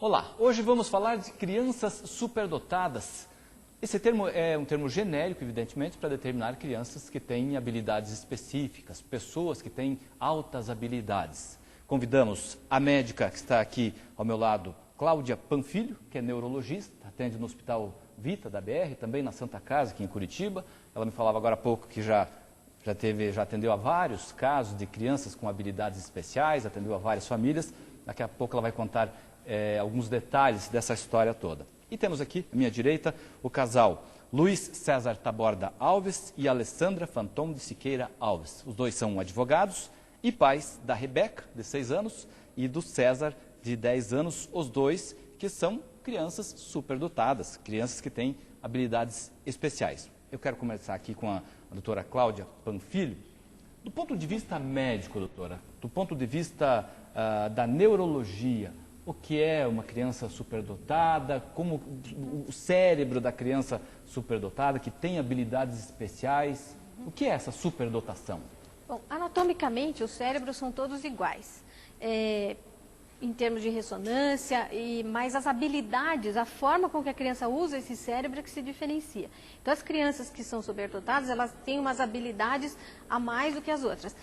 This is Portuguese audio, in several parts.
Olá, hoje vamos falar de crianças superdotadas. Esse termo é um termo genérico, evidentemente, para determinar crianças que têm habilidades específicas, pessoas que têm altas habilidades. Convidamos a médica que está aqui ao meu lado, Cláudia Panfilho, que é neurologista, atende no Hospital Vita da BR, também na Santa Casa, aqui em Curitiba. Ela me falava agora há pouco que já atendeu a vários casos de crianças com habilidades especiais, atendeu a várias famílias. Daqui a pouco ela vai contar alguns detalhes dessa história toda. E temos aqui, à minha direita, o casal Luiz César Taborda Alves e Alessandra Fanton de Siqueira Alves. Os dois são advogados e pais da Rebeca, de 6 anos, e do César, de 10 anos, os dois que são crianças superdotadas, crianças que têm habilidades especiais. Eu quero começar aqui com a doutora Cláudia Panfilho. Do ponto de vista médico, doutora, do ponto de vista da neurologia, o que é uma criança superdotada, como o cérebro da criança superdotada, que tem habilidades especiais, o que é essa superdotação? Bom, anatomicamente, os cérebros são todos iguais, em termos de ressonância, mas as habilidades, a forma com que a criança usa esse cérebro é que se diferencia. Então, as crianças que são superdotadas, elas têm umas habilidades a mais do que as outras,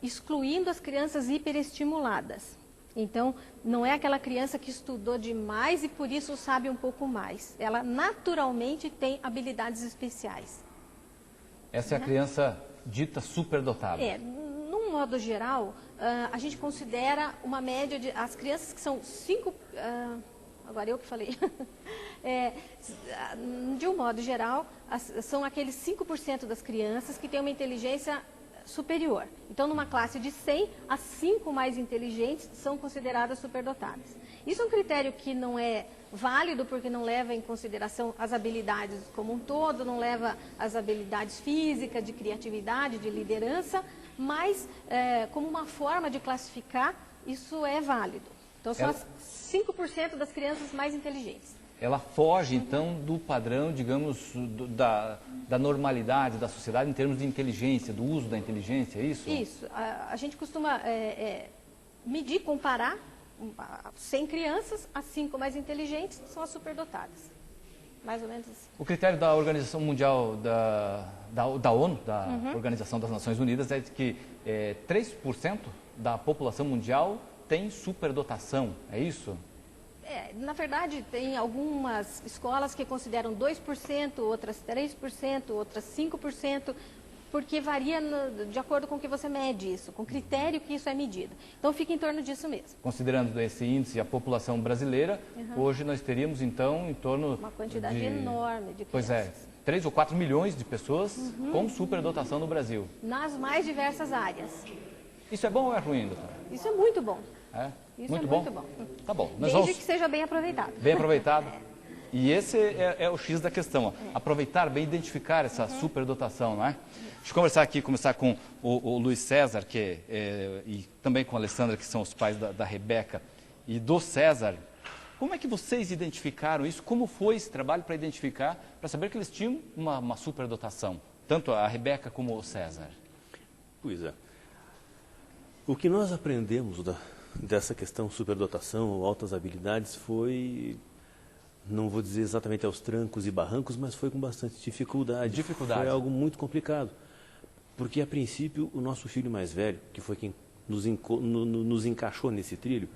excluindo as crianças hiperestimuladas. Então, não é aquela criança que estudou demais e por isso sabe um pouco mais. Ela naturalmente tem habilidades especiais. Essa é a criança dita superdotada. Num modo geral, a gente considera uma média de... As crianças que são 5... agora eu que falei. De um modo geral, são aqueles 5% das crianças que têm uma inteligência superior. Então, numa classe de 100, as 5 mais inteligentes são consideradas superdotadas. Isso é um critério que não é válido porque não leva em consideração as habilidades como um todo, não leva as habilidades físicas, de criatividade, de liderança, mas como uma forma de classificar, isso é válido. Então, são as 5% das crianças mais inteligentes. Ela foge, então, do padrão, digamos, da normalidade da sociedade em termos de inteligência, do uso da inteligência, é isso? Isso. A gente costuma medir, comparar 100 crianças, as 5 mais inteligentes são as superdotadas. Mais ou menos assim. O critério da Organização Mundial, da ONU, da Organização das Nações Unidas, é de que 3% da população mundial tem superdotação, é isso? Na verdade, tem algumas escolas que consideram 2%, outras 3%, outras 5%, porque varia de acordo com o que você mede isso, com o critério que isso é medido. Então, fica em torno disso mesmo. Considerando esse índice a população brasileira, hoje nós teríamos, então, em torno uma quantidade enorme de crianças. Pois é, 3 ou 4 milhões de pessoas com superdotação no Brasil. Nas mais diversas áreas. Isso é bom ou é ruim, doutora? Isso é muito bom. Isso muito muito bom. Tá bom. Desde que seja bem aproveitado. Bem aproveitado. E esse é o X da questão. Ó. Aproveitar bem, identificar essa superdotação, não é? Deixa eu começar com o Luiz César, e também com a Alessandra, que são os pais da Rebeca, e do César. Como é que vocês identificaram isso? Como foi esse trabalho para identificar, para saber que eles tinham uma superdotação? Tanto a Rebeca como o César. Pois é. O que nós aprendemos dessa questão superdotação ou altas habilidades foi, não vou dizer exatamente aos trancos e barrancos, mas foi com bastante dificuldade. Foi algo muito complicado, porque a princípio o nosso filho mais velho, que foi quem nos encaixou nesse trilho,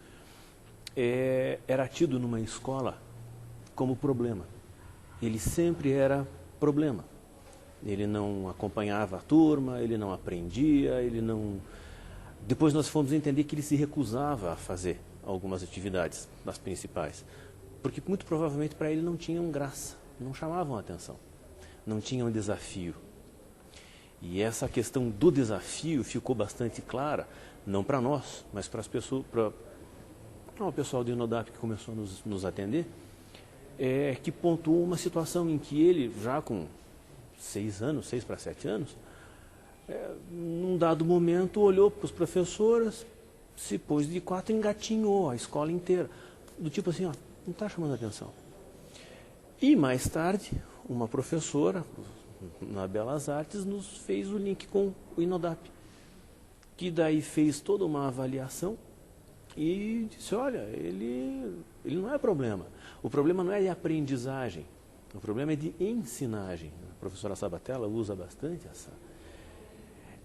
era tido numa escola como problema. Ele sempre era problema. Ele não acompanhava a turma, ele não aprendia, ele não... Depois nós fomos entender que ele se recusava a fazer algumas atividades, das principais, porque muito provavelmente para ele não tinham graça, não chamavam a atenção, não tinham desafio. E essa questão do desafio ficou bastante clara, não para nós, mas para as pessoas, para o pessoal do Inodap que começou a nos atender, que pontuou uma situação em que ele, já com 6 para 7 anos, num dado momento olhou para os professores, se pôs de 4 e engatinhou a escola inteira. Do tipo assim, ó, não está chamando atenção. E mais tarde, uma professora na Belas Artes nos fez o link com o Inodap, que daí fez toda uma avaliação E disse, olha, ele não é problema. O problema não é de aprendizagem, o problema é de ensinagem. A professora Sabatella usa bastante essa.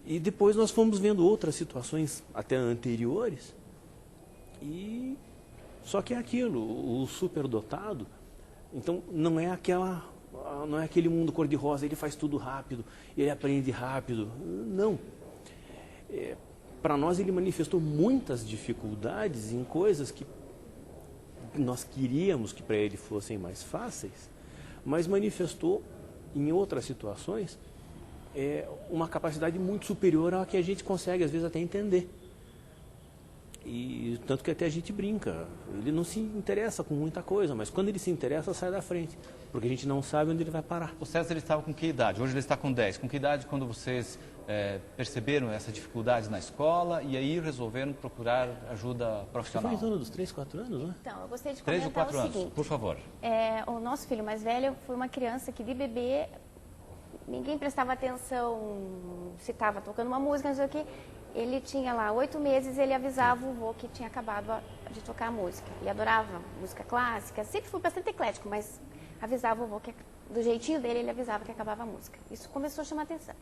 E depois nós fomos vendo outras situações até anteriores, e só que é aquilo, o superdotado, então não é aquele mundo cor-de-rosa, ele faz tudo rápido, ele aprende rápido. Não. Para nós ele manifestou muitas dificuldades em coisas que nós queríamos que para ele fossem mais fáceis, mas manifestou em outras situações uma capacidade muito superior à que a gente consegue às vezes até entender. E tanto que até a gente brinca, ele não se interessa com muita coisa, mas quando ele se interessa, sai da frente, porque a gente não sabe onde ele vai parar. O César, ele estava com que idade? Hoje ele está com 10. Com que idade quando vocês perceberam essa dificuldade na escola e aí resolveram procurar ajuda profissional? Foi em torno dos 3, 4 anos, né? Então, eu gostaria de 3 ou comentar 4 o anos, seguinte. por favor. O nosso filho mais velho foi uma criança que de bebê ninguém prestava atenção se estava tocando uma música, não sei o quê. Ele tinha lá 8 meses, ele avisava o vô que tinha acabado de tocar a música. Ele adorava música clássica, sempre foi bastante eclético, mas avisava o vô que, do jeitinho dele, ele avisava que acabava a música. Isso começou a chamar atenção.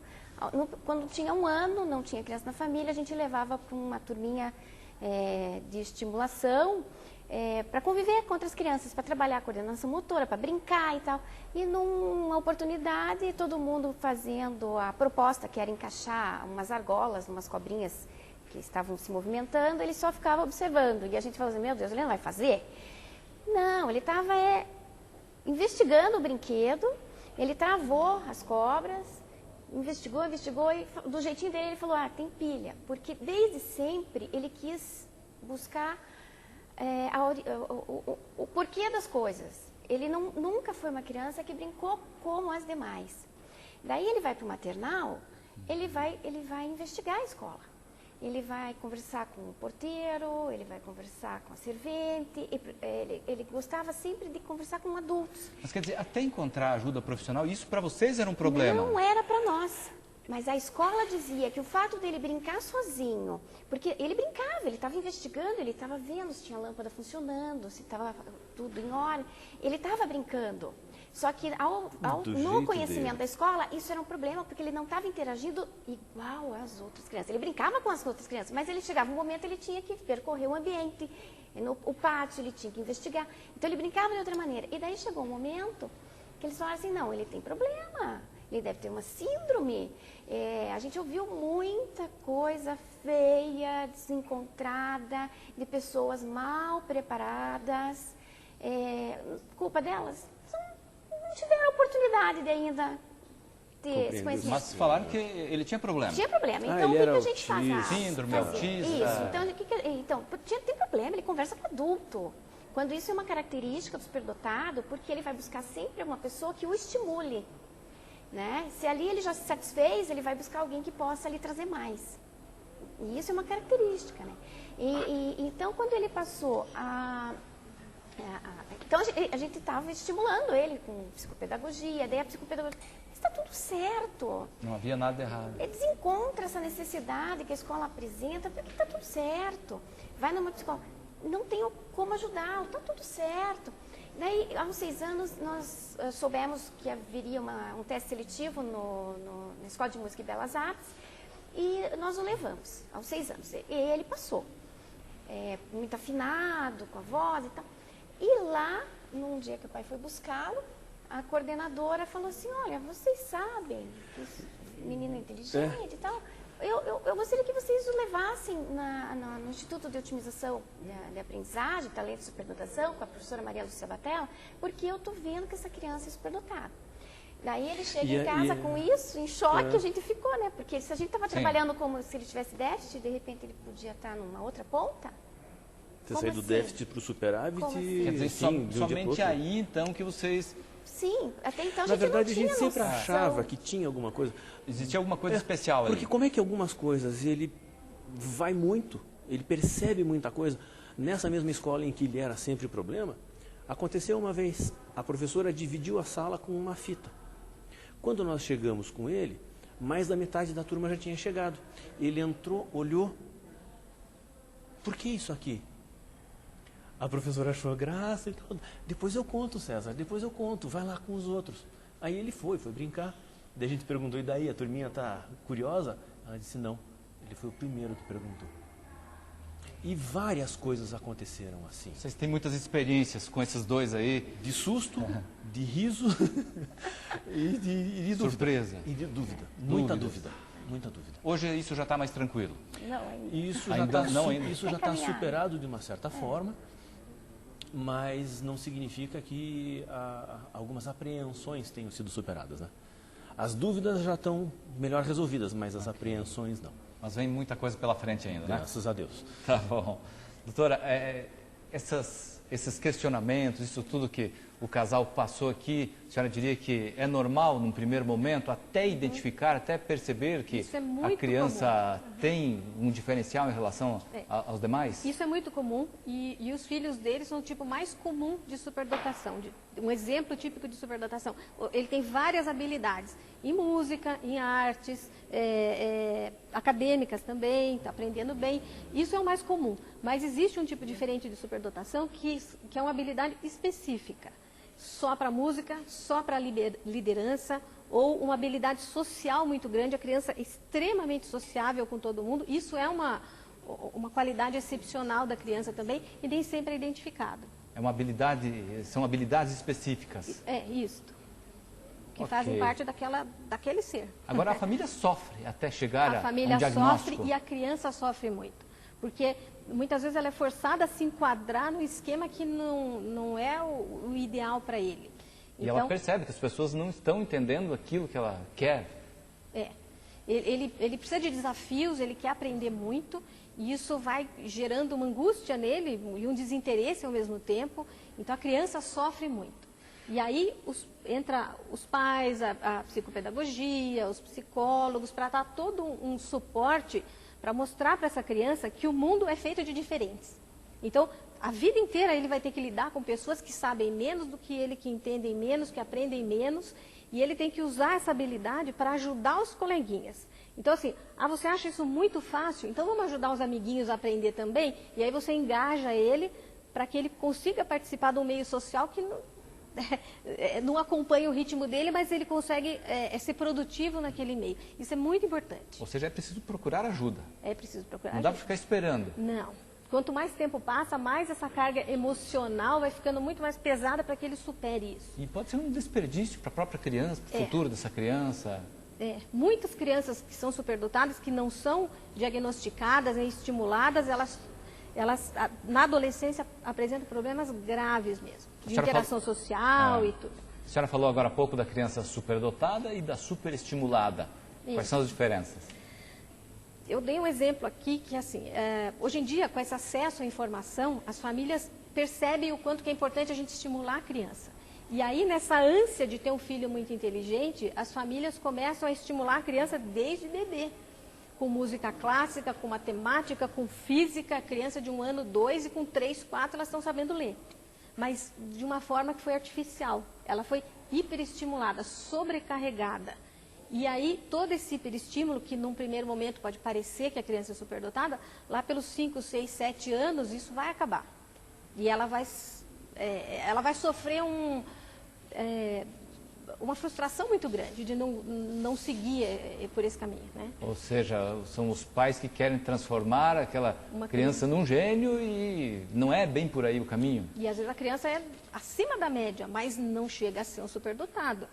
Quando tinha 1 ano, não tinha criança na família, a gente levava para uma turminha de estimulação, para conviver com outras crianças, para trabalhar a coordenação motora, para brincar e tal. E numa oportunidade, todo mundo fazendo a proposta, que era encaixar umas argolas, umas cobrinhas que estavam se movimentando, ele só ficava observando. E a gente falou assim, meu Deus, ele não vai fazer? Não, ele estava investigando o brinquedo, ele travou as cobras, investigou e do jeitinho dele ele falou, tem pilha. Porque desde sempre ele quis buscar o porquê das coisas. Ele nunca foi uma criança que brincou como as demais. Daí ele vai para o maternal, ele vai investigar a escola. Ele vai conversar com o porteiro, ele vai conversar com a servente, ele gostava sempre de conversar com adultos. Mas quer dizer, até encontrar ajuda profissional, isso para vocês era um problema? Não era para nós. Mas a escola dizia que o fato dele brincar sozinho, porque ele brincava, ele estava investigando, ele estava vendo se tinha lâmpada funcionando, se estava tudo em ordem, ele estava brincando. Só que no conhecimento da escola, isso era um problema, porque ele não estava interagindo igual às outras crianças. Ele brincava com as outras crianças, mas ele chegava um momento, ele tinha que percorrer o ambiente, o pátio, ele tinha que investigar. Então ele brincava de outra maneira. E daí chegou um momento que eles falaram assim, não, ele tem problema. Ele deve ter uma síndrome. A gente ouviu muita coisa feia, desencontrada, de pessoas mal preparadas. Culpa delas? Não tiveram a oportunidade de ainda ter esse conhecimento. Mas falaram que ele tinha problema. Tinha problema. Então, o que a gente faz? Síndrome, autista. Isso. Então, tem problema, ele conversa com adulto. Quando isso é uma característica do superdotado, porque ele vai buscar sempre uma pessoa que o estimule. Né? Se ali ele já se satisfez, ele vai buscar alguém que possa lhe trazer mais. E isso é uma característica. Né? Então, quando ele passou então, a gente estava estimulando ele com psicopedagogia, daí a psicopedagogia, está tudo certo. Não havia nada errado. Ele desencontra essa necessidade que a escola apresenta, porque está tudo certo. Vai numa psicóloga, não tenho como ajudar, está tudo certo. Daí, aos 6 anos, nós soubemos que haveria um teste seletivo na Escola de Música e Belas Artes e nós o levamos, aos 6 anos. E ele passou, muito afinado, com a voz e tal. E lá, num dia que o pai foi buscá-lo, a coordenadora falou assim, olha, vocês sabem que esse menino é inteligente e tal, eu gostaria que vocês o levassem no Instituto de Otimização de Aprendizagem, Talento e Superdotação, com a professora Maria Lúcia Sabatella, porque eu estou vendo que essa criança é superdotada. Daí ele chega em casa com isso, em choque, a gente ficou, né? Porque se a gente estava trabalhando como se ele tivesse déficit, de repente ele podia estar numa outra ponta. Você saiu do déficit para o superávit e... Quer dizer, somente aí, então, que vocês... Sim, até então Na verdade, a gente não tinha sempre achava que tinha alguma coisa. Existia alguma coisa especial ali. Porque como é que algumas coisas ele vai muito, ele percebe muita coisa. Nessa mesma escola em que ele era sempre problema, aconteceu uma vez, a professora dividiu a sala com uma fita. Quando nós chegamos com ele, mais da metade da turma já tinha chegado. Ele entrou, olhou. Por que isso aqui? A professora achou graça e tal. Depois eu conto, César, depois eu conto, vai lá com os outros. Aí ele foi brincar. Daí a gente perguntou, e daí, a turminha tá curiosa? Ela disse, não, ele foi o primeiro que perguntou. E várias coisas aconteceram assim. Vocês têm muitas experiências com esses dois aí. De susto, de riso e de dúvida. Surpresa. E de dúvida. Muita dúvida. Muita dúvida. Hoje isso já está mais tranquilo. Não, ainda. Isso Ainda já não, ainda. está caminhar. superado de uma certa forma, mas não significa que algumas apreensões tenham sido superadas, né? As dúvidas já estão melhor resolvidas, mas as apreensões não. Mas vem muita coisa pela frente ainda, né? Graças a Deus. Tá bom. Doutora, esses questionamentos, isso tudo que o casal passou aqui, a senhora diria que é normal num primeiro momento, até identificar, até perceber que Isso é muito a criança tem um diferencial em relação aos demais? Isso é muito comum e os filhos deles são o tipo mais comum de superdotação. Um exemplo típico de superdotação. Ele tem várias habilidades, em música, em artes, acadêmicas também, está aprendendo bem. Isso é o mais comum. Mas existe um tipo diferente de superdotação que é uma habilidade específica. Só para música, só para liderança, ou uma habilidade social muito grande, a criança é extremamente sociável com todo mundo. Isso é uma qualidade excepcional da criança também e nem sempre é identificada. É uma habilidade, são habilidades específicas. É, isto. Que Ok. fazem parte daquele ser. Agora a família sofre até chegar A a um família diagnóstico. sofre e a criança sofre muito. Porque muitas vezes ela é forçada a se enquadrar no esquema que não é o ideal para ele. E ela percebe que as pessoas não estão entendendo aquilo que ela quer. Ele precisa de desafios, ele quer aprender muito, e isso vai gerando uma angústia nele e um desinteresse ao mesmo tempo. Então a criança sofre muito. E aí entra os pais, a psicopedagogia, os psicólogos, para dar todo um suporte para mostrar para essa criança que o mundo é feito de diferentes. Então, a vida inteira ele vai ter que lidar com pessoas que sabem menos do que ele, que entendem menos, que aprendem menos, e ele tem que usar essa habilidade para ajudar os coleguinhas. Então, assim, você acha isso muito fácil? Então, vamos ajudar os amiguinhos a aprender também? E aí você engaja ele para que ele consiga participar de um meio social que não acompanha o ritmo dele, mas ele consegue ser produtivo naquele meio. Isso é muito importante. Ou seja, é preciso procurar ajuda. É preciso procurar Não ajuda. dá para ficar esperando. Não. Quanto mais tempo passa, mais essa carga emocional vai ficando muito mais pesada para que ele supere isso. E pode ser um desperdício para a própria criança, para o futuro dessa criança. Muitas crianças que são superdotadas, que não são diagnosticadas nem estimuladas, elas na adolescência apresentam problemas graves mesmo, de interação social e tudo. A senhora falou agora há pouco da criança superdotada e da superestimulada. Quais são as diferenças? Eu dei um exemplo aqui que, assim, hoje em dia, com esse acesso à informação, as famílias percebem o quanto que é importante a gente estimular a criança. E aí, nessa ânsia de ter um filho muito inteligente, as famílias começam a estimular a criança desde bebê. Com música clássica, com matemática, com física, criança de 1 ano, 2 e com 3, 4 elas estão sabendo ler. Mas de uma forma que foi artificial. Ela foi hiperestimulada, sobrecarregada. E aí, todo esse hiperestímulo, que num primeiro momento pode parecer que a criança é superdotada, lá pelos 5, 6, 7 anos, isso vai acabar. E ela vai sofrer uma frustração muito grande de não seguir por esse caminho, né? Ou seja, são os pais que querem transformar aquela criança num gênio e não é bem por aí o caminho. E às vezes a criança é acima da média, mas não chega a ser um superdotado.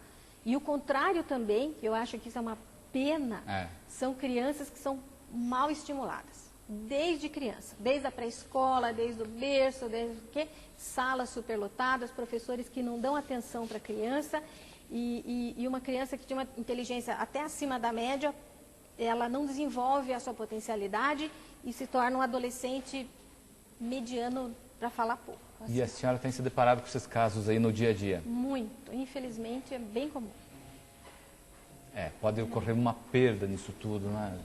E o contrário também, que eu acho que isso é uma pena, são crianças que são mal estimuladas. Desde criança, desde a pré-escola, desde o berço, desde o quê? Salas superlotadas, professores que não dão atenção para a criança. E uma criança que tem uma inteligência até acima da média, ela não desenvolve a sua potencialidade e se torna um adolescente mediano, para falar pouco. Assim. E a senhora tem se deparado com esses casos aí no dia a dia? Muito. Infelizmente, é bem comum. Pode ocorrer uma perda nisso tudo, né?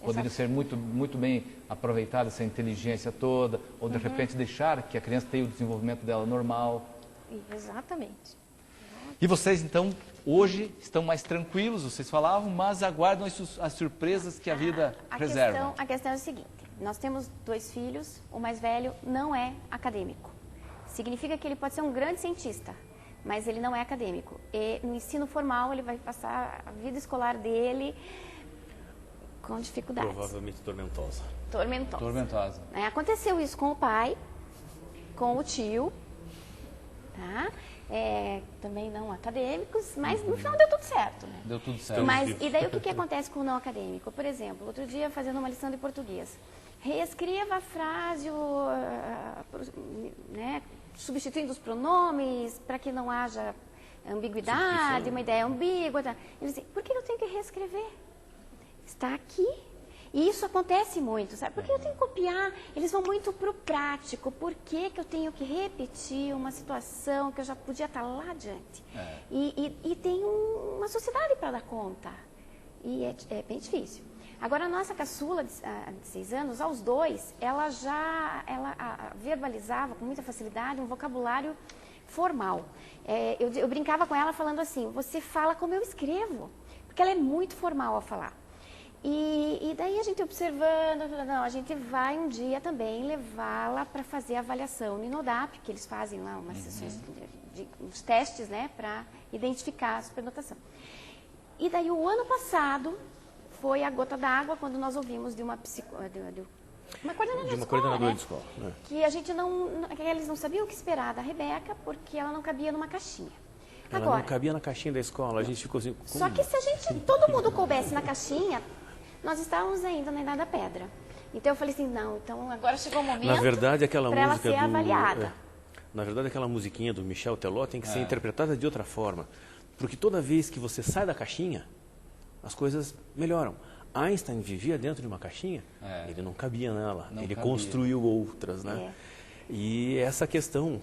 Poderia ser muito, muito bem aproveitada essa inteligência toda, ou de repente deixar que a criança tenha o desenvolvimento dela normal. Exatamente. E vocês, então, hoje estão mais tranquilos, vocês falavam, mas aguardam as surpresas que a vida reserva. A questão é a seguinte, Nós temos 2 filhos, o mais velho não é acadêmico. Significa que ele pode ser um grande cientista, mas ele não é acadêmico. E no ensino formal ele vai passar a vida escolar dele com dificuldades. Provavelmente tormentosa. Tormentosa. Aconteceu isso com o pai, com o tio, tá? Também não acadêmicos, mas no final deu tudo certo, né? Deu tudo certo. Mas, e daí o que acontece com o não acadêmico? Por exemplo, outro dia fazendo uma lição de português, reescreva a frase, né, substituindo os pronomes para que não haja ambiguidade, uma ideia ambígua. Tá? Ele diz, por que eu tenho que reescrever? Está aqui. E isso acontece muito, sabe? Porque eu tenho que copiar, eles vão muito para o prático. Por que eu tenho que repetir uma situação que eu já podia estar lá adiante? E tem uma sociedade para dar conta. E é bem difícil. Agora, a nossa caçula de 6 anos, aos 2, ela verbalizava com muita facilidade um vocabulário formal. Eu brincava com ela falando assim, você fala como eu escrevo, porque ela é muito formal ao falar. E daí a gente observando, não, a gente vai um dia também levá-la para fazer a avaliação no INODAP, que eles fazem lá umas sessões uns testes, né, para identificar a superdotação. E daí o ano passado foi a gota d'água quando nós ouvimos de uma coordenadora de escola, né? Que a gente que eles não sabiam o que esperar da Rebeca porque ela não cabia numa caixinha. Ela não cabia na caixinha da escola, a gente ficou assim... Só que se todo mundo coubesse na caixinha, nós estávamos ainda na Idade da Pedra. Então eu falei assim, não, então agora chegou o momento para ela ser avaliada. Na verdade, aquela musiquinha do Michel Teló tem que ser interpretada de outra forma. Porque toda vez que você sai da caixinha, as coisas melhoram. Einstein vivia dentro de uma caixinha, ele não cabia nela, ele construiu outras, né? E essa questão,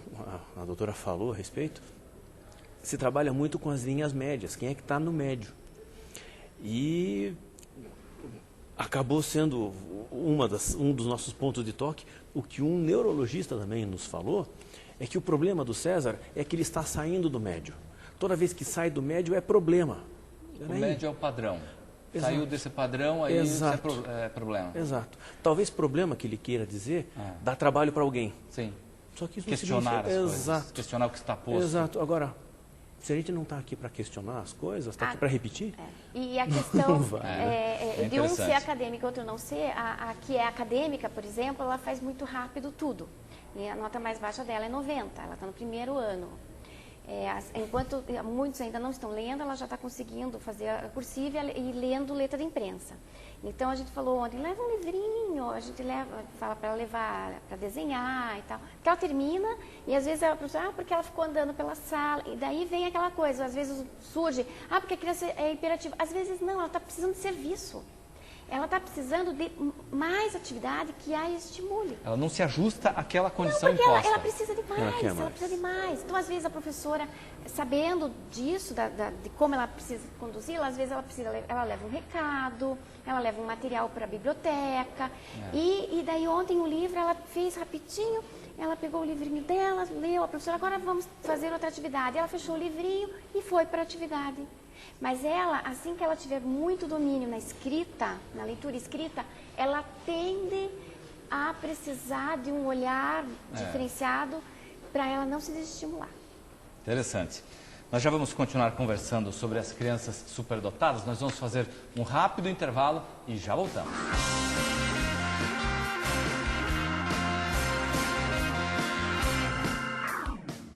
a doutora falou a respeito, se trabalha muito com as linhas médias, quem é que está no médio. E acabou sendo um dos nossos pontos de toque, o que um neurologista também nos falou, é que o problema do César é que ele está saindo do médio. Toda vez que sai do médio é problema. O médio é o padrão. Exato. Saiu desse padrão, aí é problema. Exato. Talvez problema que ele queira dizer, dá trabalho para alguém. Sim. Só que isso questionar não as coisas. Questionar o que está posto. Exato. Agora, se a gente não está aqui para questionar as coisas, está aqui para repetir. E a questão de um ser acadêmico e outro não ser, a que é acadêmica, por exemplo, ela faz muito rápido tudo. E a nota mais baixa dela é 90, ela está no primeiro ano. Enquanto muitos ainda não estão lendo, ela já está conseguindo fazer a cursiva e lendo letra de imprensa. Então a gente falou ontem, leva um livrinho, a gente fala para ela levar para desenhar e tal. Porque ela termina e às vezes ela professora, porque ela ficou andando pela sala, e daí vem aquela coisa, às vezes surge, porque a criança é hiperativa. Às vezes não, ela está precisando de serviço. Ela está precisando de mais atividade que a estimule. Ela não se ajusta àquela condição porque imposta. Ela precisa de mais, ela precisa de mais. Então, às vezes, a professora, sabendo disso, de como ela precisa conduzi-la, às vezes ela leva um recado, ela leva um material para a biblioteca. E daí, ontem, o livro, ela fez rapidinho, ela pegou o livrinho dela, leu, a professora, agora vamos fazer outra atividade. Ela fechou o livrinho e foi para a atividade. Mas ela, assim que ela tiver muito domínio na escrita, na leitura escrita, ela tende a precisar de um olhar diferenciado para ela não se desestimular. Interessante. Nós já vamos continuar conversando sobre as crianças superdotadas. Nós vamos fazer um rápido intervalo e já voltamos.